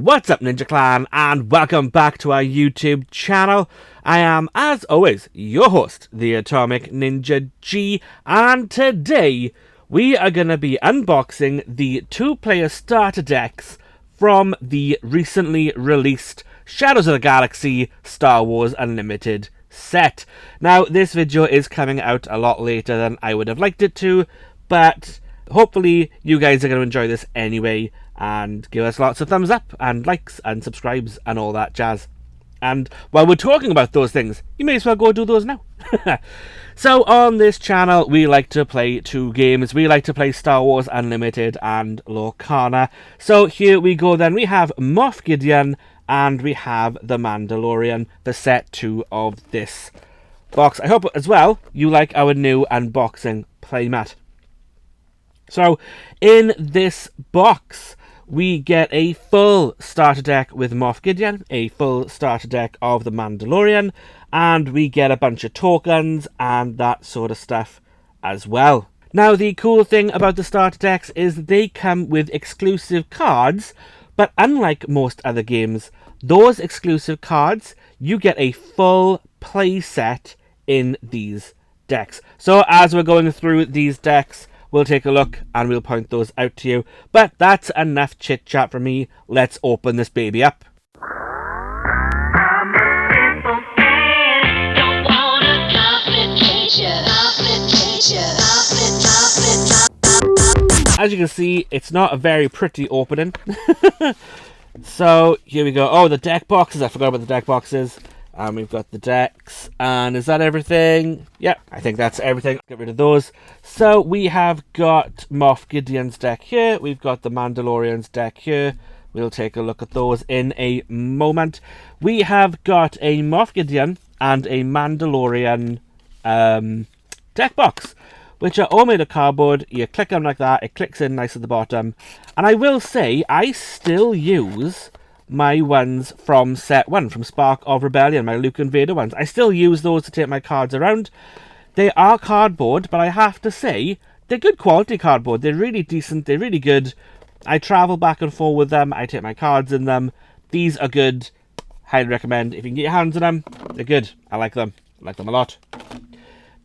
What's up, Ninja Clan, and welcome back to our YouTube channel. I am, as always, your host, the Atomic Ninja G, and today we are going to be unboxing the two-player starter decks from the recently released Shadows of the Galaxy Star Wars Unlimited set. Now, this video is coming out a lot later than I would have liked it to, but hopefully you guys are going to enjoy this anyway, and give us lots of thumbs up and likes and subscribes and all that jazz. And while we're talking about those things, you may as well go do those now. So on this channel, we like to play two games. We like to play Star Wars Unlimited and Lorcana. So here we go then. We have Moff Gideon and we have The Mandalorian for set 2 of this box. I hope as well you like our new unboxing playmat. So in this box, we get a full starter deck with Moff Gideon, a full starter deck of The Mandalorian, and we get a bunch of tokens and that sort of stuff as well. Now, the cool thing about the starter decks is that they come with exclusive cards, but unlike most other games, those exclusive cards, you get a full play set in these decks. So as we're going through these decks, we'll take a look and we'll point those out to you. But that's enough chit chat for me. Let's open this baby up. As you can see, it's not a very pretty opening. So here we go. Oh, the deck boxes. I forgot about the deck boxes. And we've got the decks, and is that everything? Yep, I think that's everything. Get rid of those. So we have got Moff Gideon's deck here. We've got the Mandalorian's deck here. We'll take a look at those in a moment. We have got a Moff Gideon and a Mandalorian deck box, which are all made of cardboard. You click them like that. It clicks in nice at the bottom. And I will say, I still use my ones from set 1, from Spark of Rebellion, my Luke and Vader ones. I still use those to take my cards around. They are cardboard, but I have to say, they're good quality cardboard. They're really decent, they're really good. I travel back and forth with them, I take my cards in them. These are good, highly recommend. If you can get your hands on them, they're good. I like them a lot.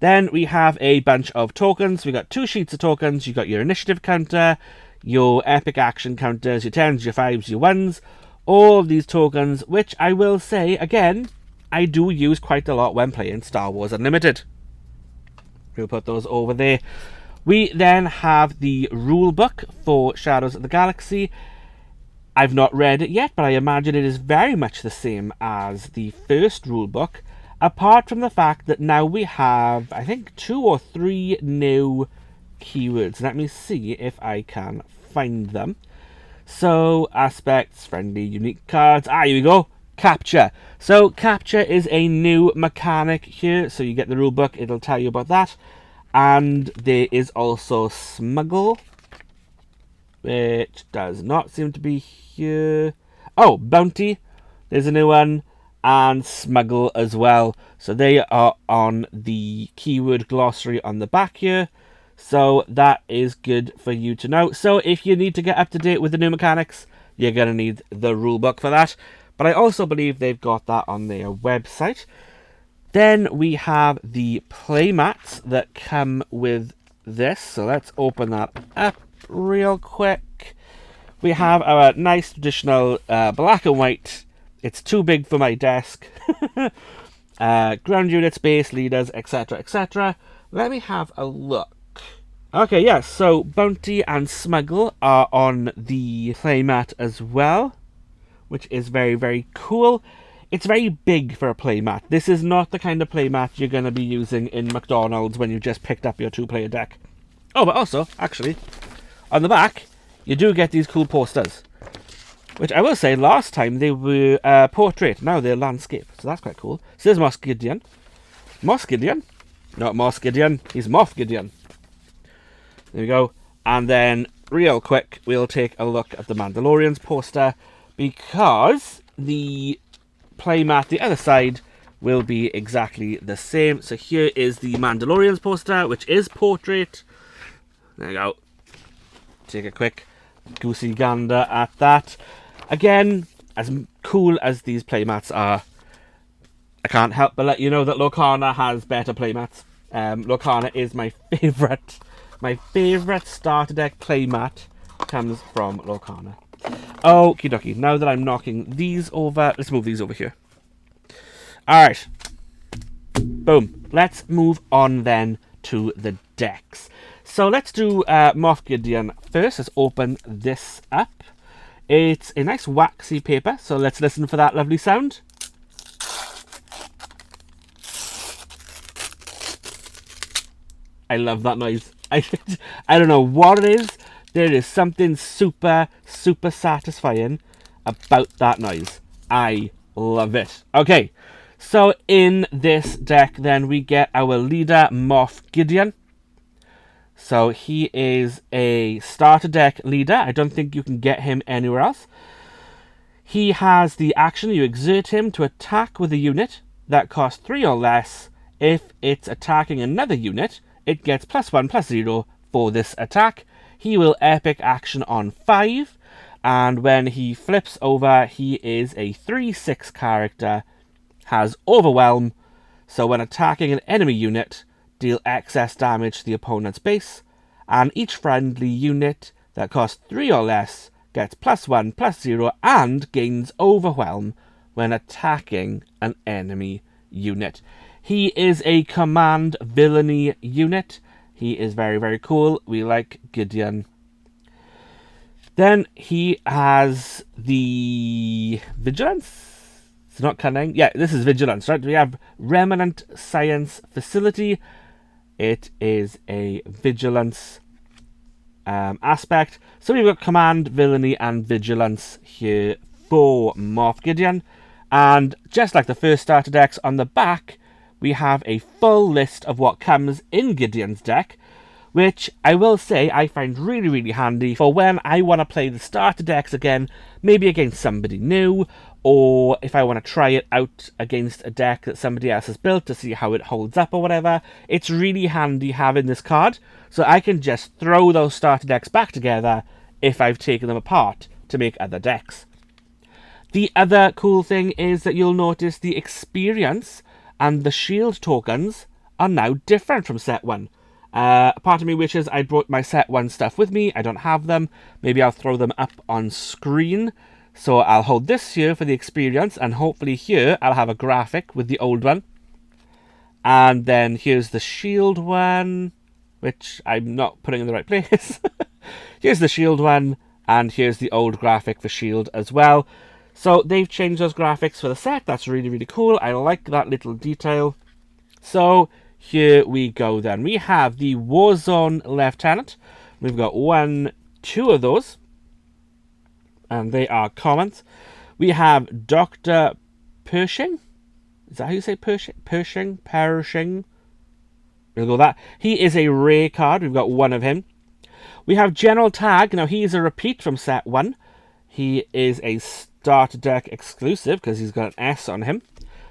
Then we have a bunch of tokens. We got 2 sheets of tokens. You got your initiative counter, your epic action counters, your 10s, your 5s, your 1s. All of these tokens, which I will say, again, I do use quite a lot when playing Star Wars Unlimited. We'll put those over there. We then have the rule book for Shadows of the Galaxy. I've not read it yet, but I imagine it is very much the same as the first rule book, apart from the fact that now we have, I think, 2 or 3 new keywords. Let me see if I can find them. So, aspects, friendly, unique cards. Here we go. Capture. So, capture is a new mechanic here. So, you get the rule book. It'll tell you about that. And there is also smuggle, which does not seem to be here. Oh, bounty. There's a new one. And smuggle as well. So, they are on the keyword glossary on the back here. So that is good for you to know. So if you need to get up to date with the new mechanics, you're going to need the rulebook for that. But I also believe they've got that on their website. Then we have the playmats that come with this. So let's open that up real quick. We have our nice traditional black and white. It's too big for my desk. Ground units, base leaders, etc., etc. Let me have a look. Okay, yes, so Bounty and Smuggle are on the playmat as well, which is very, very cool. It's very big for a playmat. This is not the kind of playmat you're going to be using in McDonald's when you just picked up your 2-player deck. Oh, but also, actually, on the back, you do get these cool posters, which I will say, last time they were portrait, now they're landscape, so that's quite cool. So there's Moff Gideon. Moff Gideon? Not Moff Gideon, he's Moff Gideon. There we go. And then, real quick, we'll take a look at the Mandalorian's poster, because the playmat, the other side, will be exactly the same. So here is the Mandalorian's poster, which is portrait. There you go. Take a quick goosey gander at that. Again, as cool as these playmats are, I can't help but let you know that Lorcana has better playmats. Lorcana is my favourite. My favourite starter deck playmat comes from Lorcana. Okie dokie, now that I'm knocking these over, let's move these over here. Alright. Boom. Let's move on then to the decks. So let's do Moff Gideon first. Let's open this up. It's a nice waxy paper, so let's listen for that lovely sound. I love that noise. I don't know what it is. There is something super, super satisfying about that noise. I love it. Okay, so in this deck then we get our leader Moff Gideon. So he is a starter deck leader. I don't think you can get him anywhere else. He has the action, you exert him to attack with a unit that costs 3 or less. If it's attacking another unit, it gets +1/+0 for this attack. He will epic action on 5, and when he flips over, he is a 3/6 character, has Overwhelm, so when attacking an enemy unit, deal excess damage to the opponent's base, and each friendly unit that costs 3 or less gets +1/+0 and gains Overwhelm when attacking an enemy unit. He is a command villainy unit. He is very, very cool. We like Gideon. Then he has the Vigilance. It's not cunning. Yeah, this is Vigilance, right? We have Remnant Science Facility. It is a Vigilance aspect. So we've got Command, Villainy, and Vigilance here for Moff Gideon. And just like the first starter decks, on the back, we have a full list of what comes in Gideon's deck, which I will say I find really, really handy for when I want to play the starter decks again, maybe against somebody new, or if I want to try it out against a deck that somebody else has built to see how it holds up or whatever. It's really handy having this card, so I can just throw those starter decks back together if I've taken them apart to make other decks. The other cool thing is that you'll notice the experience and the shield tokens are now different from set 1. Part of me wishes I brought my set 1 stuff with me. I don't have them. Maybe I'll throw them up on screen. So I'll hold this here for the experience, and hopefully here I'll have a graphic with the old one. And then here's the shield one, which I'm not putting in the right place. Here's the shield one, and here's the old graphic for shield as well. So they've changed those graphics for the set. That's really, really cool. I like that little detail. So here we go then. We have the Warzone Lieutenant. We've got 2 of those, and they are commons. We have Dr. Pershing. Is that how you say Pershing? Pershing. We'll go with that. He is a rare card. We've got 1 of him. We have General Tag. Now, he is a repeat from set 1. He is a starter deck exclusive because he's got an S on him.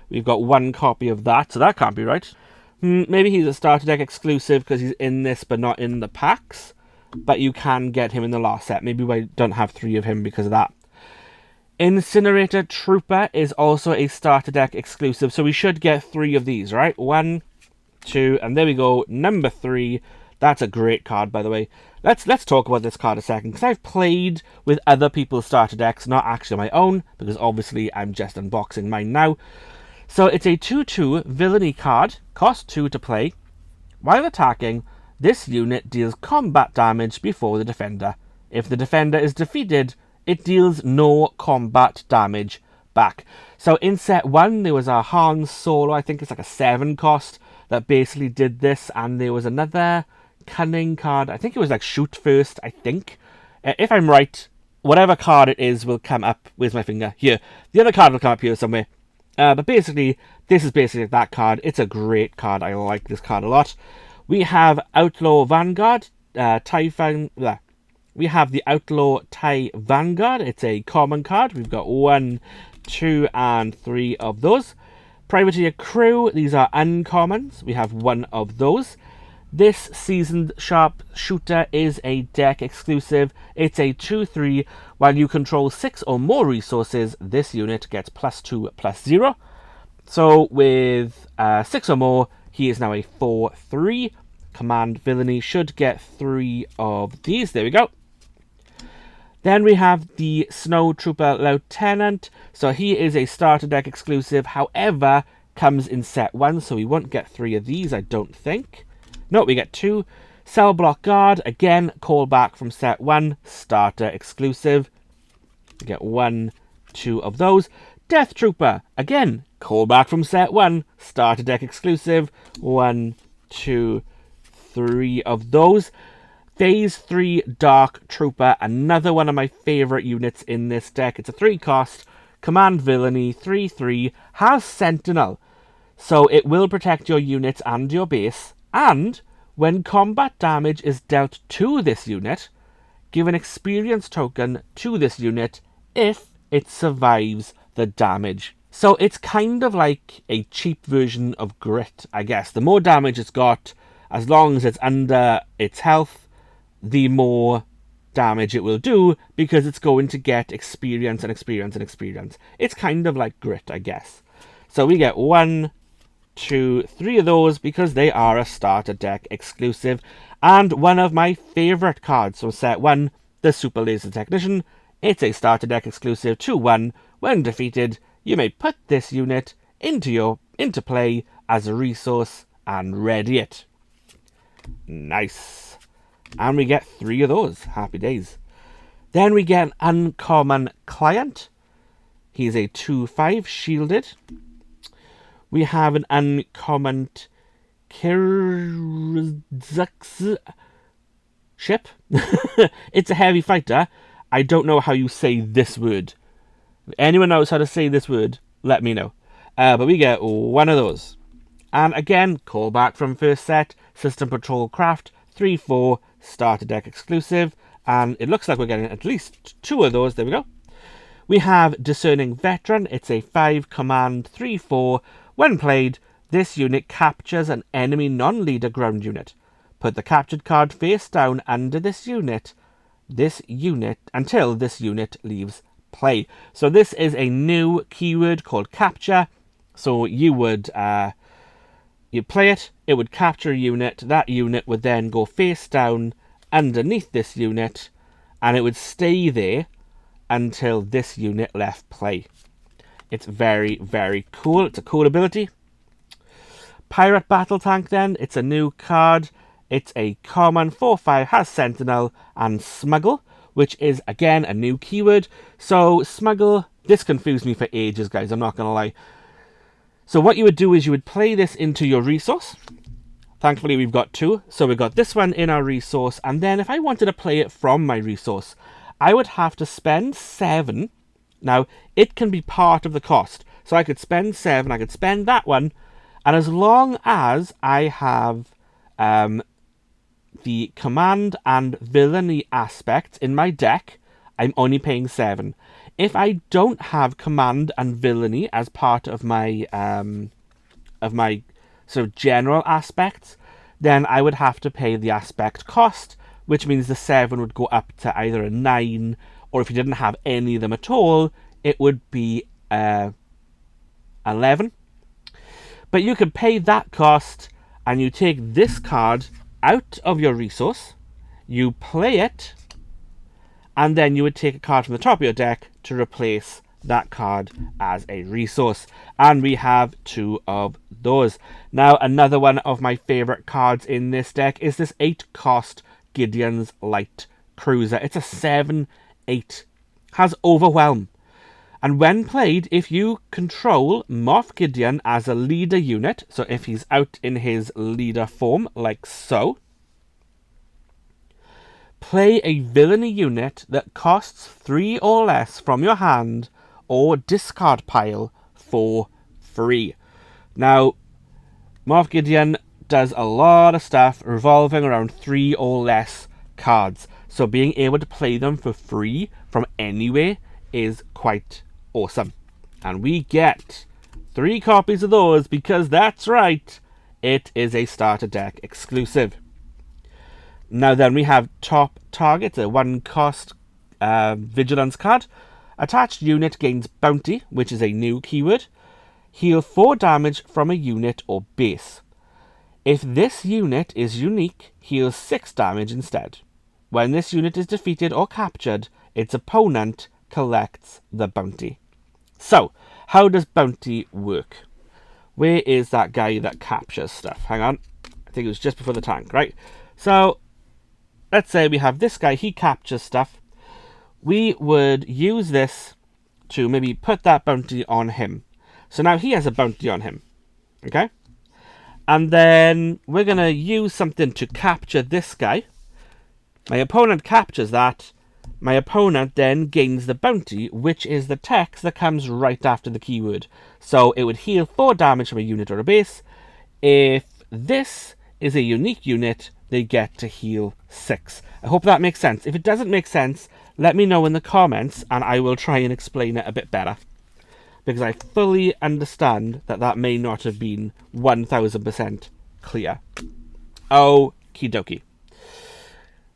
We've got 1 copy of that, so that can't be right. Maybe he's a starter deck exclusive because he's in this but not in the packs. But you can get him in the last set. Maybe we don't have 3 of him because of that. Incinerator Trooper is also a starter deck exclusive, so we should get 3 of these, right? 1, 2, and there we go, number 3. That's a great card, by the way. Let's talk about this card a second, because I've played with other people's starter decks, not actually my own, because obviously I'm just unboxing mine now. So it's a 2/2 villainy card, cost 2 to play. While attacking, this unit deals combat damage before the defender. If the defender is defeated, it deals no combat damage back. So in set 1, there was a Han Solo, I think it's like a 7 cost, that basically did this, and there was another cunning card. I think it was like Shoot First, I think. If I'm right, whatever card it is will come up. Where's my finger? Here. The other card will come up here somewhere. But basically, this is basically that card. It's a great card. I like this card a lot. We have Outlaw Vanguard, We have the Outlaw TIE Vanguard. It's a common card. We've got 1, 2, and 3 of those. Privateer Crew. These are uncommons. We have 1 of those. This Seasoned Sharpshooter is a deck exclusive. It's a 2/3. While you control 6 or more resources, this unit gets +2/+0. So with 6 or more, he is now a 4/3. Command Villainy should get 3 of these. There we go. Then we have the Snow Trooper Lieutenant. So he is a starter deck exclusive. However, comes in set 1, so we won't get 3 of these, I don't think. No, we get 2. Cell Block Guard, again, callback from set 1, starter exclusive. We get 1, 2 of those. Death Trooper, again, callback from set 1, starter deck exclusive. 1, 2, 3 of those. Phase 3 Dark Trooper, another one of my favourite units in this deck. It's a 3 cost, Command Villainy, 3/3, has Sentinel. So it will protect your units and your base, and when combat damage is dealt to this unit, give an experience token to this unit if it survives the damage. So it's kind of like a cheap version of Grit, I guess. The more damage it's got, as long as it's under its health, the more damage it will do, because it's going to get experience and experience and experience. It's kind of like Grit, I guess. So we get 1, 2, 3 of those because they are a starter deck exclusive. And one of my favourite cards from set 1, the Super Laser Technician. It's a starter deck exclusive 2/1. When defeated, you may put this unit into play as a resource and ready it. Nice. And we get 3 of those. Happy days. Then we get an Uncommon Client. He's a 2/5 shielded. We have an Uncommon Kirzux ship. It's a heavy fighter. I don't know how you say this word. If anyone knows how to say this word, let me know. But we get 1 of those. And again, callback from first set, System Patrol Craft, 3/4, starter deck exclusive. And it looks like we're getting at least 2 of those. There we go. We have Discerning Veteran. It's a 5 command, 3/4. When played, this unit captures an enemy non-leader ground unit. Put the captured card face down under this unit until this unit leaves play. So this is a new keyword called capture. So you would play it, it would capture a unit, that unit would then go face down underneath this unit, and it would stay there until this unit left play. It's very, very cool. It's a cool ability. Pirate Battle Tank then. It's a new card. It's a common 4/5, has Sentinel and Smuggle, which is, again, a new keyword. So, Smuggle, this confused me for ages, guys. I'm not going to lie. So, what you would do is you would play this into your resource. Thankfully, we've got 2. So, we've got this one in our resource. And then, if I wanted to play it from my resource, I would have to spend 7. Now, it can be part of the cost. So I could spend 7, I could spend that one, and as long as I have the command and villainy aspects in my deck, I'm only paying 7. If I don't have command and villainy as part of my sort of general aspects, then I would have to pay the aspect cost, which means the 7 would go up to either a 9, or if you didn't have any of them at all, it would be 11. But you could pay that cost, and you take this card out of your resource, you play it, and then you would take a card from the top of your deck to replace that card as a resource. And we have 2 of those. Now, another one of my favourite cards in this deck is this 8 cost Gideon's Light Cruiser. It's a 7/8. Has Overwhelm. And when played, if you control Moff Gideon as a leader unit, so if he's out in his leader form, like so, play a villainy unit that costs 3 or less from your hand or discard pile for free. Now, Moff Gideon does a lot of stuff revolving around 3 or less cards. So being able to play them for free from anywhere is quite awesome. And we get 3 copies of those because that's right, it is a starter deck exclusive. Now then, we have top target, a 1 cost vigilance card. Attached unit gains bounty, which is a new keyword. Heal 4 damage from a unit or base. If this unit is unique, heal 6 damage instead. When this unit is defeated or captured, its opponent collects the bounty. So, how does bounty work? Where is that guy that captures stuff? Hang on. I think it was just before the tank, right? So, let's say we have this guy. He captures stuff. We would use this to maybe put that bounty on him. So now he has a bounty on him. Okay? And then we're going to use something to capture this guy. My opponent captures that. My opponent then gains the bounty, which is the text that comes right after the keyword. So it would heal 4 damage from a unit or a base. If this is a unique unit, they get to heal 6. I hope that makes sense. If it doesn't make sense, let me know in the comments and I will try and explain it a bit better. Because I fully understand that that may not have been 1000% clear. Okie dokie.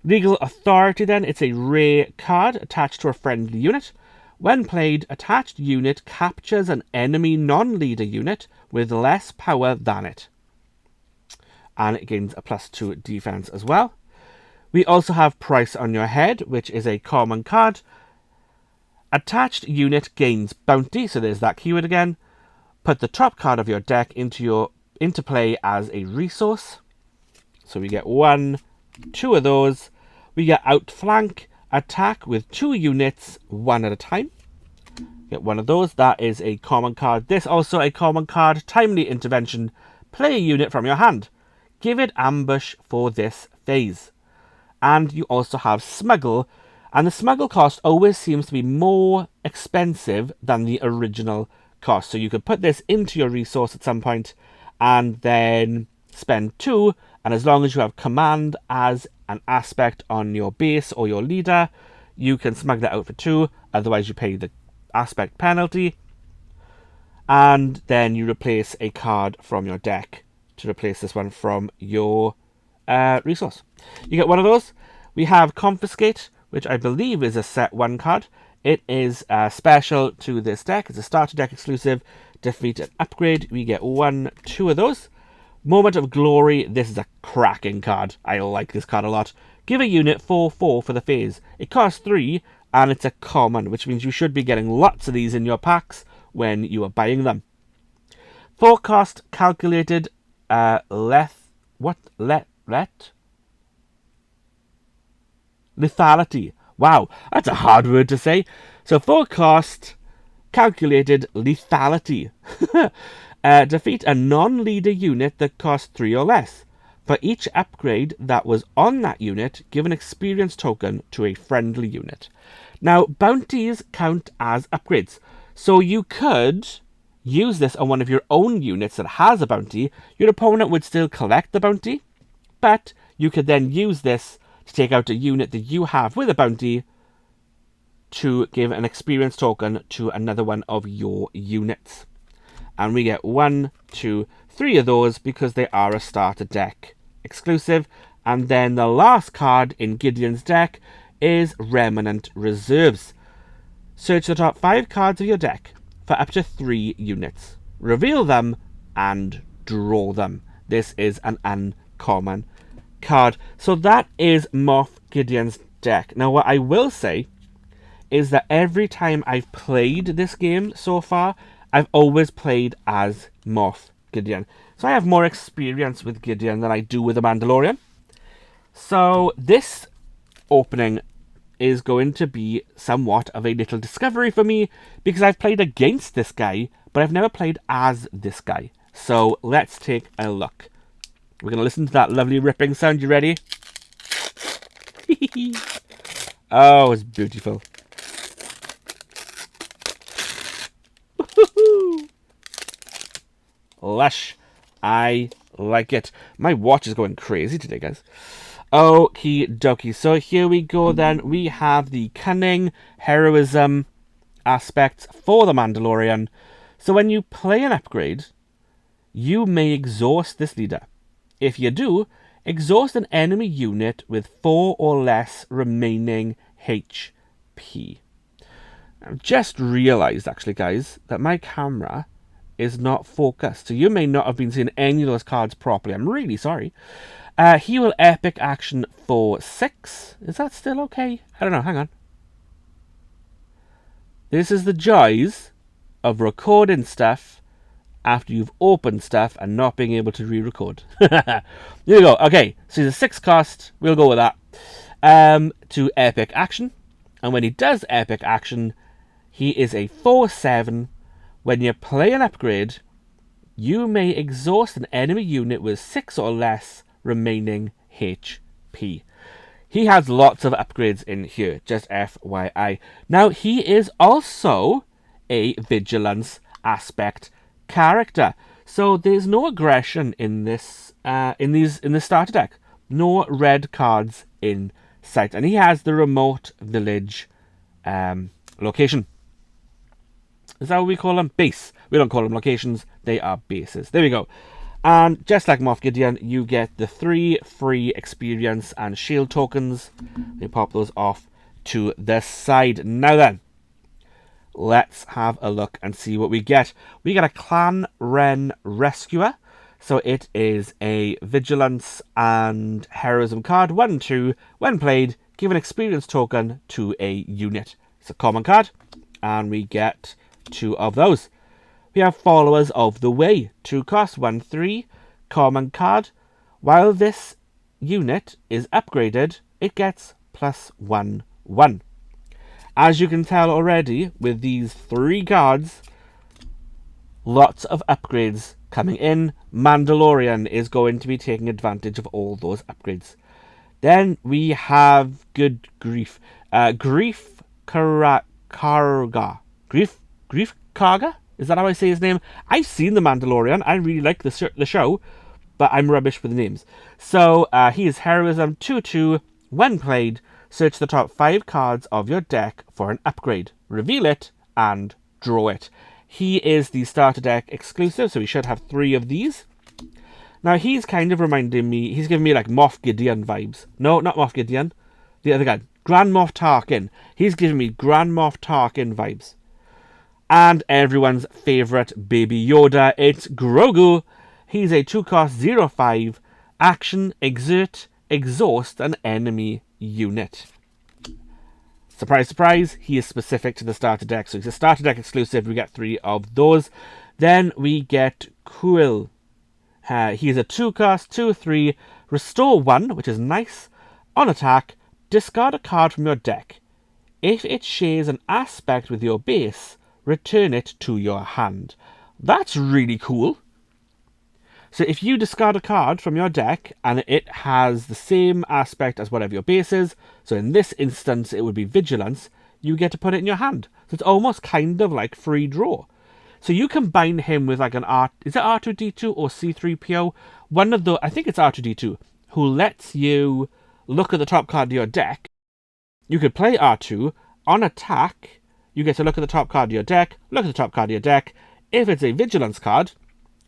Legal Authority then, it's a rare card attached to a friendly unit. When played, attached unit captures an enemy non-leader unit with less power than it. And it gains a +2 defense as well. We also have Price on Your Head, which is a common card. Attached unit gains bounty, so there's that keyword again. Put the top card of your deck into play as a resource. So we get 1, 2 of those. We get Outflank, attack with 2 units, 1 at a time. Get 1 of those. That is a common card. This also a common card. Timely Intervention. Play a unit from your hand. Give it ambush for this phase. And you also have Smuggle. And the smuggle cost always seems to be more expensive than the original cost. So you could put this into your resource at some point and then spend 2. And as long as you have command as an aspect on your base or your leader, you can smuggle that out for 2. Otherwise you pay the aspect penalty. And then you replace a card from your deck to replace this one from your resource. You get 1 of those. We have Confiscate, which I believe is a set 1 card. It is special to this deck. It's a starter deck exclusive. Defeat and upgrade. We get 1, 2 of those. Moment of Glory. This is a cracking card. I like this card a lot. Give a unit 4/4 for the phase. It costs 3, and it's a common, which means you should be getting lots of these in your packs when you are buying them. 4 cost calculated lethality. Wow, that's a hard word to say. So 4 cost calculated lethality. Defeat a non-leader unit that costs 3 or less. For each upgrade that was on that unit, give an experience token to a friendly unit. Now, bounties count as upgrades. So you could use this on one of your own units that has a bounty. Your opponent would still collect the bounty, but you could then use this to take out a unit that you have with a bounty to give an experience token to another one of your units. And we get 1, 2, 3 of those because they are a starter deck exclusive. And then the last card in Gideon's deck is Remnant Reserves. Search the top 5 cards of your deck for up to 3 units. Reveal them and draw them. This is an uncommon card. So that is Moff Gideon's deck. Now what I will say is that every time I've played this game so far, I've always played as Moff Gideon. So I have more experience with Gideon than I do with the Mandalorian. So this opening is going to be somewhat of a little discovery for me because I've played against this guy, but I've never played as this guy. So let's take a look. We're going to listen to that lovely ripping sound. You ready? Oh, it's beautiful. Lush. I like it. My watch is going crazy today, guys. Okie dokie. So here we go then. We have the cunning, heroism aspects for the Mandalorian. So when you play an upgrade, you may exhaust this leader. If you do, exhaust an enemy unit with 4 or less remaining HP. I've just realised, actually, guys, that my camera is not focused. So you may not have been seeing any of those cards properly. I'm really sorry. He will epic action for 6. Is that still okay? I don't know. Hang on. This is the joys of recording stuff after you've opened stuff and not being able to re-record. Here we go. Okay, so he's a 6 cost. We'll go with that. To epic action. And when he does epic action, he is a 4/7. When you play an upgrade, you may exhaust an enemy unit with 6 or less remaining HP. He has lots of upgrades in here, just FYI. Now, he is also a vigilance aspect character. So there's no aggression in this in the starter deck. No red cards in sight. And he has the remote village location. Is that what we call them? Base. We don't call them locations. They are bases. There we go. And just like Moff Gideon, you get the 3 free experience and shield tokens. We pop those off to the side. Now then, let's have a look and see what we get. We get a Clan Ren Rescuer. So it is a vigilance and heroism card. 1/2. When played, give an experience token to a unit. It's a common card. And we get 2 of those. We have Followers of the Way. 2 cost, 1/3. Common card. While this unit is upgraded, it gets +1/1. As you can tell already, with these 3 cards, lots of upgrades coming in. Mandalorian is going to be taking advantage of all those upgrades. Then we have Good Grief. Grief Karga. Grief Karga? Is that how I say his name? I've seen The Mandalorian. I really like the show, but I'm rubbish with names. So he is Heroism 2/2. When played, search the top 5 cards of your deck for an upgrade. Reveal it and draw it. He is the starter deck exclusive, so we should have 3 of these. Now he's kind of reminding me, he's giving me like Moff Gideon vibes. No, not Moff Gideon. The other guy. Grand Moff Tarkin. He's giving me Grand Moff Tarkin vibes. And everyone's favourite Baby Yoda, it's Grogu. He's a 2 cost 0/5. Action, exert, exhaust an enemy unit. Surprise, surprise, he is specific to the starter deck. So he's a starter deck exclusive. We get 3 of those. Then we get Quill. He is a 2 cost 2/3. Restore 1, which is nice. On attack, discard a card from your deck. If it shares an aspect with your base, return it to your hand. That's really cool. So if you discard a card from your deck and it has the same aspect as whatever your base is, so in this instance it would be Vigilance, you get to put it in your hand. So it's almost kind of like free draw. So you combine him with like an is it R2-D2 or C-3PO? One of the, I think it's R2-D2, who lets you look at the top card of your deck. You could play R2 on attack. You get to look at the top card of your deck, look at the top card of your deck. If it's a Vigilance card,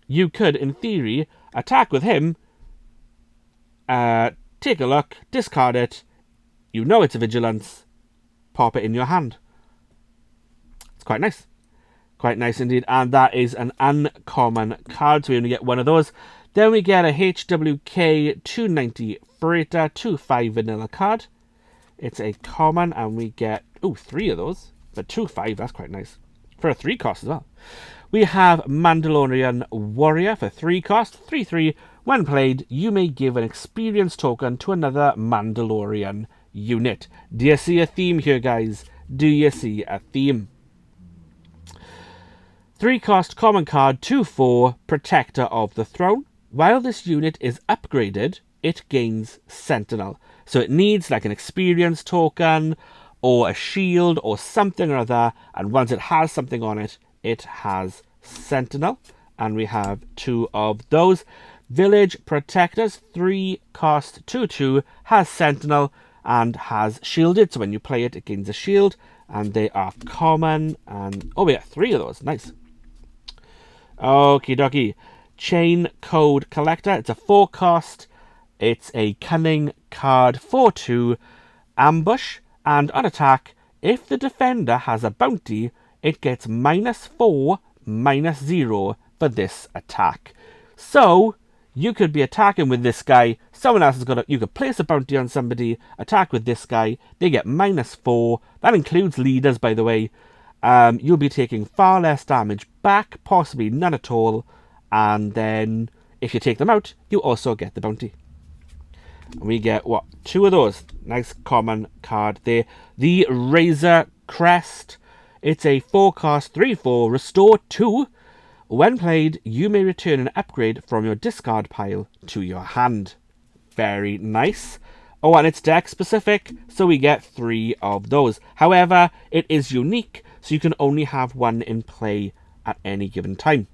you could, in theory, attack with him, take a look, discard it, you know it's a Vigilance, pop it in your hand. It's quite nice. Quite nice indeed, and that is an uncommon card, so we only get 1 of those. Then we get a HWK 290 Freighter 2/5 vanilla card. It's a common, and we get, 3 of those. But 2/5, that's quite nice. For a 3 cost as well. We have Mandalorian Warrior for 3 cost, 3/3. When played, you may give an experience token to another Mandalorian unit. Do you see a theme here, guys? Do you see a theme? 3 cost, common card, 2/4, Protector of the Throne. While this unit is upgraded, it gains Sentinel. So it needs like an experience token, or a shield, or something or other, and once it has something on it, it has Sentinel, and we have 2 of those. Village Protectors, 3 cost, 2/2, has Sentinel, and has shielded, so when you play it, it gains a shield, and they are common, and, we got 3 of those, nice. Okie dokie. Chain Code Collector, it's a 4 cost, It's a cunning card 4/2 ambush, and on attack, if the defender has a bounty, it gets -4, -0 for this attack. So you could be attacking with this guy, someone else has got you could place a bounty on somebody, attack with this guy, they get -4. That includes leaders, by the way. You'll be taking far less damage back, possibly none at all, and then if you take them out, you also get the bounty. And we get, what, 2 of those. Nice common card there. The Razor Crest. It's a 4-cost 3/4 Restore 2. When played, you may return an upgrade from your discard pile to your hand. Very nice. Oh, and it's deck specific, so we get 3 of those. However, it is unique, so you can only have 1 in play at any given time.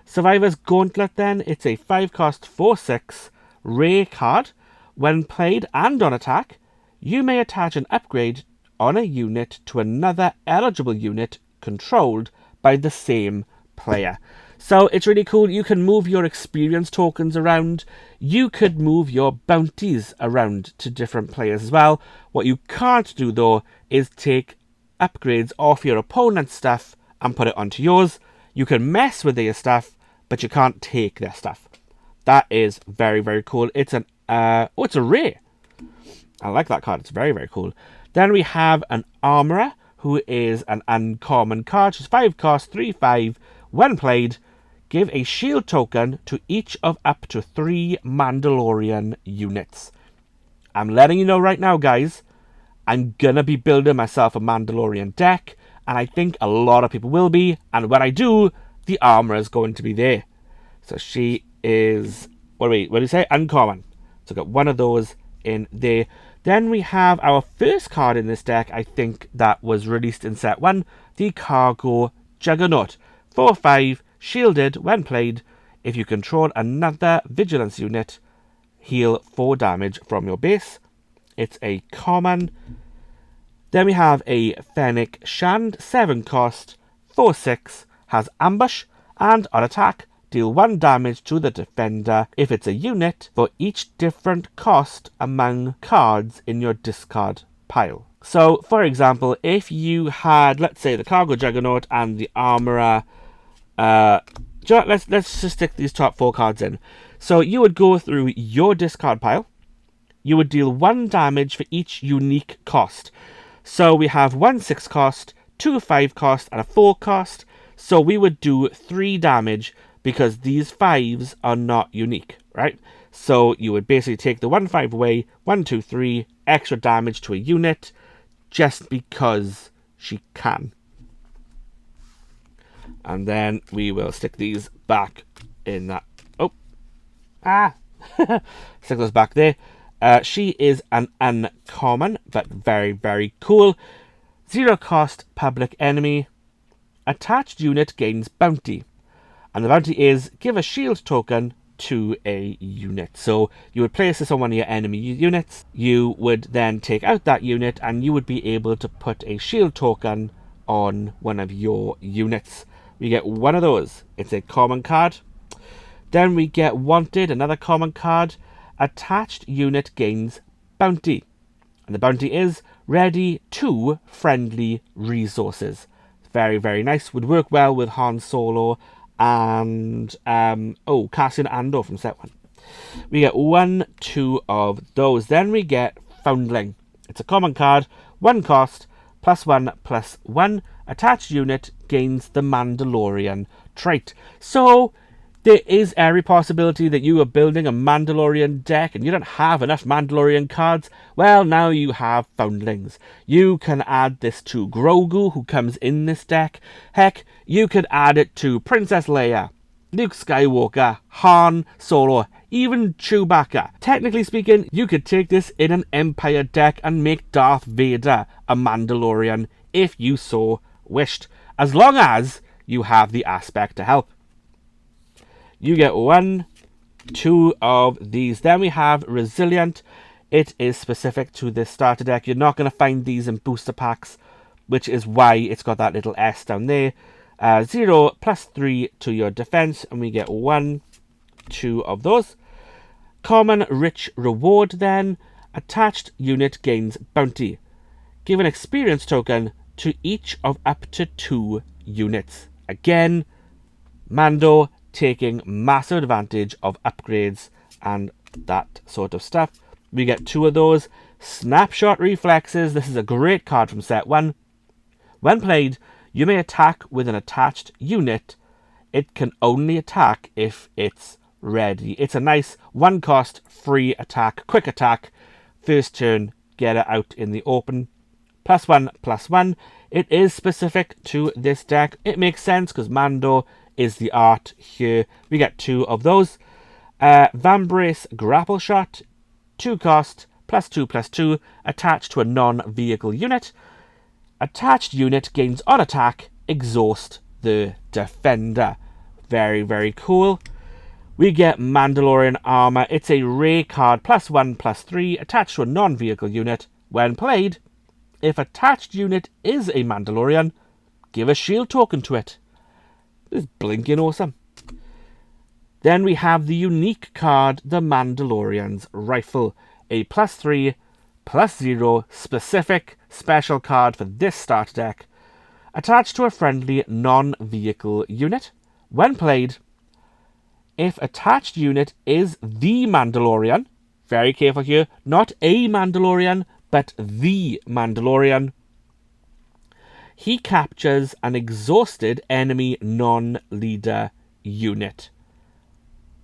Survivor's Gauntlet then. It's a 5-cost 4/6 rare card. When played and on attack, you may attach an upgrade on a unit to another eligible unit controlled by the same player. So it's really cool. You can move your experience tokens around. You could move your bounties around to different players as well. What you can't do though is take upgrades off your opponent's stuff and put it onto yours. You can mess with their stuff, but you can't take their stuff. That is very, very cool. It's an it's a rare. I like that card. It's very, very cool. Then we have an Armorer, who is an uncommon card. She's 5-cost 3/5. When played, give a shield token to each of up to 3 Mandalorian units. I'm letting you know right now, guys, I'm gonna be building myself a Mandalorian deck, and I think a lot of people will be, and when I do, the Armorer is going to be there. So she is, what do you say? Uncommon. So got 1 of those in there. Then we have our first card in this deck, I think, that was released in set 1, the Cargo Juggernaut. 4/5, shielded. When played, if you control another vigilance unit, heal 4 damage from your base. It's a common. Then we have a Fennec Shand, 7-cost, 4/6, has ambush, and on attack, deal 1 damage to the defender if it's a unit for each different cost among cards in your discard pile. So, for example, if you had, let's say, the Cargo Juggernaut and the Armorer, let's just stick these top 4 cards in. So you would go through your discard pile. You would deal 1 damage for each unique cost. So we have 1 6-cost, 2 5-cost, and a 4-cost. So we would do 3 damage because these 5s are not unique, right? So you would basically take the 1 5 away, 1 2 3, extra damage to a unit, just because she can. And then we will stick these back in that. Stick those back there. She is an uncommon, but very, very cool. 0-cost public enemy. Attached unit gains bounty. And the bounty is give a shield token to a unit. So you would place this on one of your enemy units. You would then take out that unit and you would be able to put a shield token on one of your units. We get 1 of those. It's a common card. Then we get Wanted, another common card. Attached unit gains bounty. And the bounty is ready 2 friendly resources. Very, very nice. Would work well with Han Solo and Cassian Andor from set 1. We get 1, 2 of those. Then we get Foundling. It's a common card, 1 cost, +1/+1. Attached unit gains the Mandalorian trait. So there is every possibility that you are building a Mandalorian deck and you don't have enough Mandalorian cards. Well, now you have Foundlings. You can add this to Grogu, who comes in this deck. Heck, you could add it to Princess Leia, Luke Skywalker, Han Solo, even Chewbacca. Technically speaking, you could take this in an Empire deck and make Darth Vader a Mandalorian if you so wished, as long as you have the aspect to help. You get 1, 2 of these. Then we have Resilient. It is specific to this starter deck. You're not going to find these in booster packs, which is why it's got that little S down there. 0 +3 to your defense, and we get 1, 2 of those. Common rich reward then. Attached unit gains bounty. Give an experience token to each of up to 2 units. Again, Mando taking massive advantage of upgrades and that sort of stuff. We get 2 of those. Snapshot Reflexes. This is a great card from set 1. When played, you may attack with an attached unit. It can only attack if it's ready. It's a nice 1-cost free attack, quick attack. First turn, get it out in the open. +1/+1. It is specific to this deck. It makes sense because Mando is the art here. We get 2 of those. Vambrace Grapple Shot. 2 cost, +2/+2. Attached to a non-vehicle unit. Attached unit gains on attack. Exhaust the defender. Very, very cool. We get Mandalorian Armor. It's a rare card, +1/+3, attached to a non-vehicle unit. When played, if attached unit is a Mandalorian, give a shield token to it. This is blinking awesome. Then we have the unique card, the Mandalorian's Rifle. A +3/+0 specific special card for this starter deck. Attached to a friendly non-vehicle unit. When played, if attached unit is the Mandalorian, very careful here, not a Mandalorian, but the Mandalorian, he captures an exhausted enemy non-leader unit.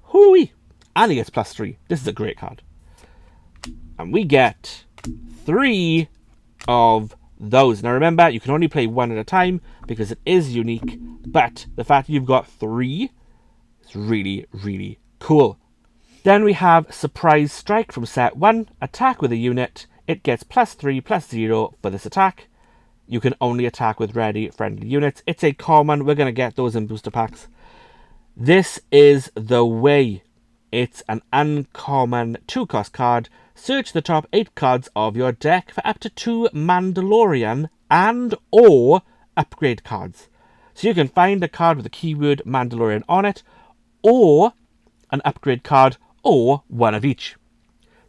Hooey! And he gets +3. This is a great card. And we get 3 of those. Now remember, you can only play 1 at a time because it is unique, but the fact that you've got 3 is really, really cool. Then we have Surprise Strike from set 1. Attack with a unit. It gets +3/+0 for this attack. You can only attack with ready friendly units. It's a common. We're going to get those in booster packs. This is the way. It's an uncommon 2-cost card. Search the top 8 cards of your deck for up to 2 Mandalorian and or upgrade cards. So you can find a card with the keyword Mandalorian on it, or an upgrade card, or one of each.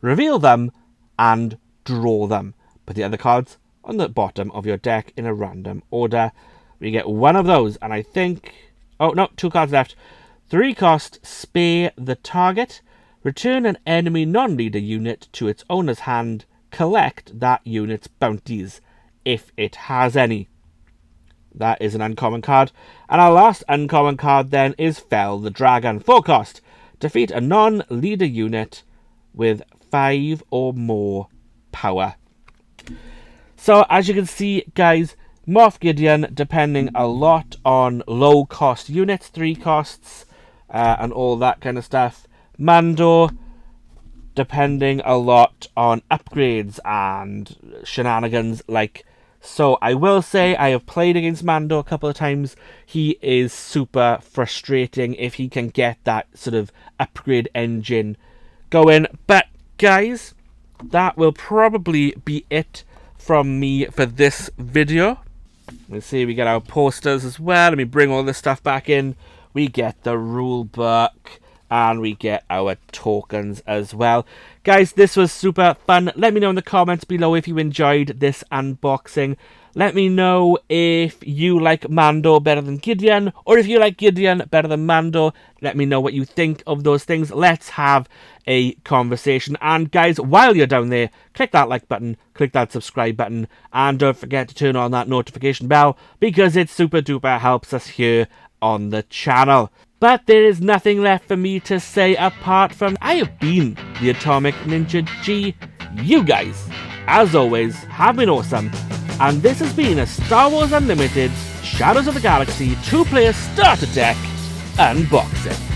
Reveal them and draw them. Put the other cards on the bottom of your deck in a random order. We get 1 of those, and I think... oh, no, 2 cards left. 3 cost, spare the target. Return an enemy non-leader unit to its owner's hand. Collect that unit's bounties, if it has any. That is an uncommon card. And our last uncommon card then is Fell the Dragon. 4 cost. Defeat a non-leader unit with 5 or more power. So as you can see, guys, Moff Gideon depending a lot on low cost units, 3 costs, and all that kind of stuff. Mando depending a lot on upgrades and shenanigans like so. I will say I have played against Mando a couple of times. He is super frustrating if he can get that sort of upgrade engine going. But guys, that will probably be it from me for this video. Let's see, we get our posters as well. Let me bring all this stuff back in. We get the rule book and we get our tokens as well. Guys, this was super fun. Let me know in the comments below if you enjoyed this unboxing. Let me know if you like Mando better than Gideon, or if you like Gideon better than Mando. Let me know what you think of those things. Let's have a conversation. And guys, while you're down there, click that like button, click that subscribe button, and don't forget to turn on that notification bell, because it super duper helps us here on the channel. But there is nothing left for me to say apart from I have been the Atomic Ninja G. You guys, as always, have been awesome. And this has been a Star Wars Unlimited Shadows of the Galaxy 2-player starter deck unboxing.